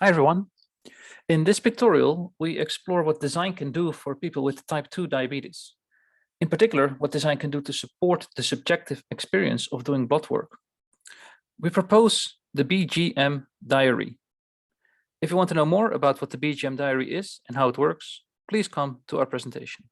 Hi everyone. In this pictorial, we explore what design can do for people with type 2 diabetes. In particular, what design can do to support the subjective experience of doing blood work. We propose the BGM diary. If you want to know more about what the BGM diary is and how it works, please come to our presentation.